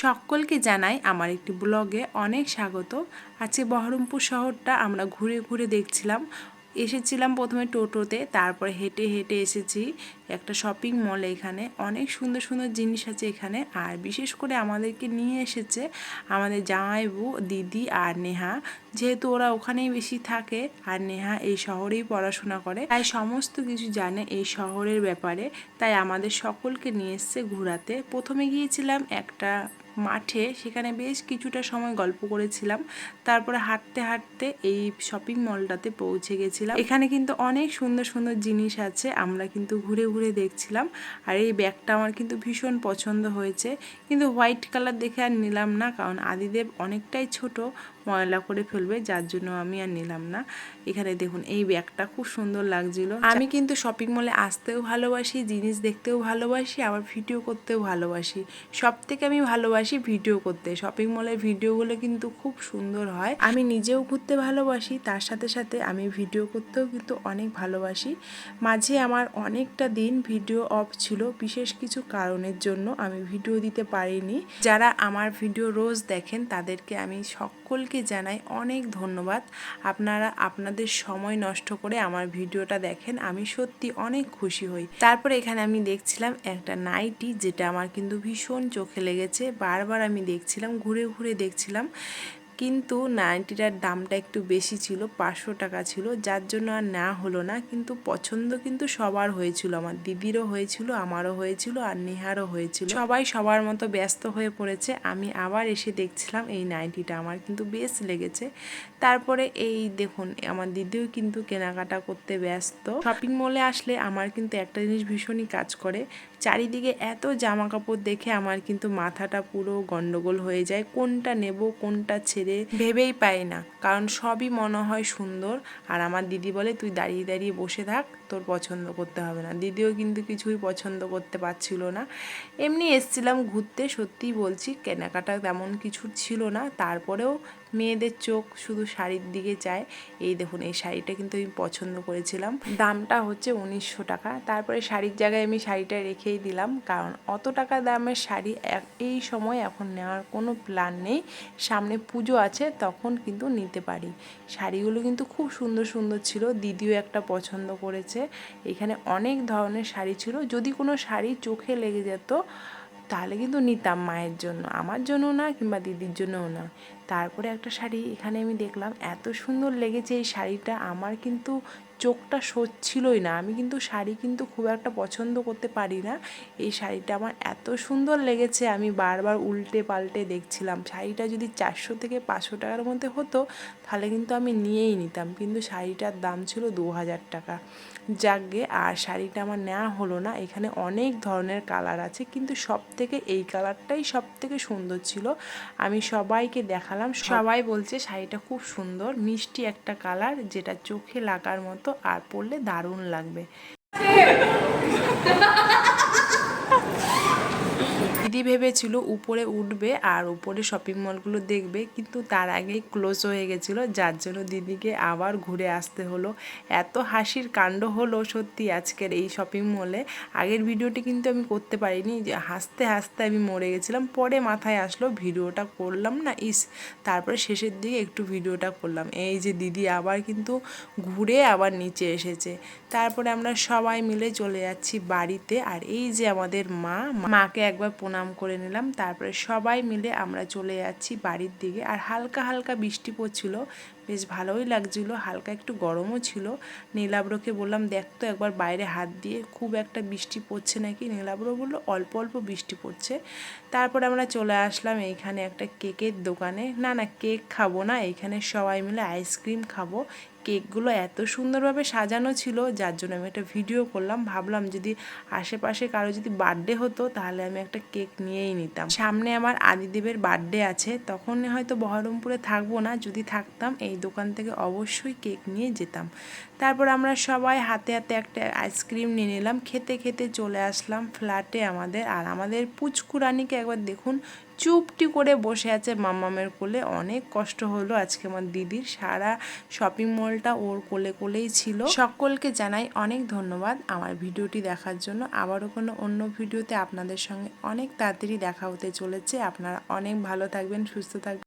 সকলকে জানাই আমার একটি ব্লগে অনেক স্বাগত। আজকে বহরমপুর শহরটা আমরা ঘুরে ঘুরে দেখছিলাম। এসেছিলাম প্রথমে টোটোতে, তারপরে হেঁটে হেঁটে এসেছি একটা শপিং মলে। এখানে অনেক সুন্দর সুন্দর জিনিস আছে এখানে, আর বিশেষ করে আমাদেরকে নিয়ে এসেছে আমাদের জামাইবু, দিদি আর নেহা। যেহেতু ওরা ওখানেই বেশি থাকে আর নেহা এই শহরেই পড়াশোনা করে, তাই সমস্ত কিছু জানে এই শহরের ব্যাপারে। তাই আমাদের সকলকে নিয়ে এসছে ঘোরাতে। প্রথমে গিয়েছিলাম একটা মাঠে, সেখানে বেশ কিছুটা সময় গল্প করেছিলাম। তারপরে হাঁটতে হাঁটতে এই শপিং মলটাতে পৌঁছে গেছিলাম। এখানে কিন্তু অনেক সুন্দর সুন্দর জিনিস আছে, আমরা কিন্তু ঘুরে ঘুরে দেখছিলাম। আর এই ব্যাগটা আমার কিন্তু ভীষণ পছন্দ হয়েছে, কিন্তু হোয়াইট কালার দেখে আর নিলাম না, কারণ আদিদেব অনেকটাই ছোট, ময়লা করে ফেলবে, যার জন্য আমি আর নিলাম না। এখানে দেখুন এই ব্যাগটা খুব সুন্দর লাগছিল। আমি কিন্তু শপিং মলে আসতেও ভালোবাসি, জিনিস দেখতেও ভালোবাসি, আবার ভিডিও করতেও ভালোবাসি। সব থেকে আমি ভালোবাসি ভিডিও করতে। শপিং মলের ভিডিওগুলো কিন্তু খুব সুন্দর হয়। আমি নিজেও ঘুরতে ভালোবাসি, তার সাথে সাথে আমি ভিডিও করতেও কিন্তু অনেক ভালোবাসি। মাঝে আমার অনেকটা দিন ভিডিও অফ ছিল, বিশেষ কিছু কারণের জন্য আমি ভিডিও দিতে পারিনি। যারা আমার ভিডিও রোজ দেখেন তাদেরকে আমি সকলকে জানাই অনেক ধন্যবাদ। আপনারা আপনাদের সময় নষ্ট করে আমার ভিডিওটা দেখেন, আমি সত্যি অনেক খুশি হই। তারপরে এখানে আমি দেখছিলাম একটা নাইটি, যেটা আমার কিন্তু ভীষণ চোখে লেগেছে। বারবার আমি দেখছিলাম, ঘুরে ঘুরে দেখছিলাম, কিন্তু নাইটিটার দামটা একটু বেশি ছিল, 500 টাকা ছিল, যার জন্য আর না হলো না। কিন্তু পছন্দ কিন্তু সবার হয়েছিল, আমার দিদিরও হয়েছিল, আমারও হয়েছিল, আর নেহারও হয়েছিল। সবাই সবার মতো ব্যস্ত হয়ে পড়েছে। আমি আবার এসে দেখছিলাম এই নাইটিটা আমার কিন্তু বেশ লেগেছে। তারপরে এই দেখুন আমার দিদিও কিন্তু কেনাকাটা করতে ব্যস্ত। শপিং মলে আসলে আমার কিন্তু একটা জিনিস ভীষণই কাজ করে, চারিদিকে এত জামা কাপড় দেখে আমার কিন্তু মাথাটা পুরো গন্ডগোল হয়ে যায়। কোনটা নেব কোনটা ছেড়ে ভেবেই পাই না, কারণ সবই মনে হয় সুন্দর। আর আমার দিদি বলে তুই দাঁড়িয়ে দাঁড়িয়ে বসে থাক, তোর পছন্দ করতে হবে না। দিদিও কিন্তু কিছুই পছন্দ করতে পারছিল না। এমনি এসছিলাম ঘুরতে, সত্যিই বলছি কেনাকাটা তেমন কিছু ছিল না। তারপরেও মেয়েদের চোখ শুধু শাড়ির দিকে চায়। এই দেখুন এই শাড়িটা কিন্তু আমি পছন্দ করেছিলাম, দামটা হচ্ছে 1900 টাকা। তারপরে শাড়ির জায়গায় আমি শাড়িটা রেখেই দিলাম, কারণ অত টাকা দামের শাড়ি এই সময় এখন নেওয়ার কোনো প্ল্যান নেই। সামনে পুজো আছে, তখন কিন্তু নিতে পারি। শাড়িগুলো কিন্তু খুব সুন্দর সুন্দর ছিল, দিদিও একটা পছন্দ করেছে। এখানে অনেক ধরনের শাড়ি ছিল, যদি কোনো শাড়ি চোখে লেগে যেত তাহলে কিন্তু নিতাম, মায়ের জন্য, আমার জন্য না, কিংবা দিদির জন্যও না। তারপরে একটা শাড়ি এখানে আমি দেখলাম, এত সুন্দর লেগেছে এই শাড়িটা, আমার কিন্তু চোখটা সচ্ছিলই না। আমি কিন্তু শাড়ি কিন্তু খুব একটা পছন্দ করতে পারি না, এই শাড়িটা আমার এত সুন্দর লেগেছে, আমি বারবার উল্টে পাল্টে দেখছিলাম। শাড়িটা যদি 400 থেকে 500 টাকার মধ্যে হতো তাহলে কিন্তু আমি নিয়েই নিতাম, কিন্তু শাড়িটার দাম ছিল 2000 টাকা। যাকগে, আর শাড়িটা আমার নেওয়া হলো না। এখানে অনেক ধরনের কালার আছে, কিন্তু সব থেকে এই কালারটাই সব থেকে সুন্দর ছিল। আমি সবাইকে দেখালাম, সবাই বলছে শাড়িটা খুব সুন্দর, মিষ্টি একটা কালার, যেটা চোখে লাগার মতো, আর পরলে দারুণ লাগবে। দিদি ভেবেছিল উপরে উঠবে আর উপরে শপিং মলগুলো দেখবে, কিন্তু তার আগেই ক্লোজ হয়ে গেছিলো, যার জন্য দিদিকে আবার ঘুরে আসতে হলো। এত হাসির কাণ্ড হলো সত্যি আজকের এই শপিং মলে। আগের ভিডিওটি কিন্তু আমি করতে পারিনি, যে হাসতে হাসতে আমি মরে গেছিলাম। পরে মাথায় আসলো ভিডিওটা করলাম না, তারপরে শেষের দিকে একটু ভিডিওটা করলাম। এই যে দিদি আবার কিন্তু ঘুরে আবার নিচে এসেছে। তারপরে আমরা সবাই মিলে চলে যাচ্ছি বাড়িতে। আর এই যে আমাদের মাকে একবার প্রণাম করে নিলাম, তারপরে সবাই মিলে আমরা চলে যাচ্ছি বাড়ির দিকে। আর হালকা হালকা বৃষ্টি পড়ছিল, বেশ ভালোই লাগছিল, হালকা একটু গরমও ছিল। নীলাব্রকে বললাম দেখ তো একবার বাইরে হাত দিয়ে, খুব একটা বৃষ্টি পড়ছে নাকি। নীলাব্র বললো অল্প অল্প বৃষ্টি পড়ছে। তারপরে আমরা চলে আসলাম এইখানে একটা কেকের দোকানে। না না, কেক খাবো না, এইখানে সবাই মিলে আইসক্রিম খাবো। কেকগুলো এত সুন্দরভাবে সাজানো ছিল, যার জন্য আমি একটা ভিডিও করলাম। ভাবলাম যদি আশেপাশে কারো যদি বার্থডে হতো তাহলে আমি একটা কেক নিয়েই নিতাম। সামনে আমার আদিদেবের বার্থডে আছে, তখন হয়তো বহরমপুরে থাকবো না, যদি থাকতাম এই দোকান থেকে অবশ্যই কেক নিয়ে যেতাম। তারপর আমরা সবাই হাতে হাতে একটা আইসক্রিম নিয়ে নিলাম, খেতে খেতে চলে আসলাম ফ্ল্যাটে আমাদের। আর আমাদের পুচকুরানিকে একবার দেখুন, চুপটি করে বসে আছে মাম্মামের কোলে। অনেক কষ্ট হলো আজকে আমার দিদির, সারা শপিং মলটা ওর কোলে কোলেই ছিল। সকলকে জানাই অনেক ধন্যবাদ আমার ভিডিওটি দেখার জন্য। আবারও কোনো অন্য ভিডিওতে আপনাদের সঙ্গে অনেক তাড়াতাড়ি দেখা হতে চলেছে। আপনারা অনেক ভালো থাকবেন, সুস্থ থাকবেন।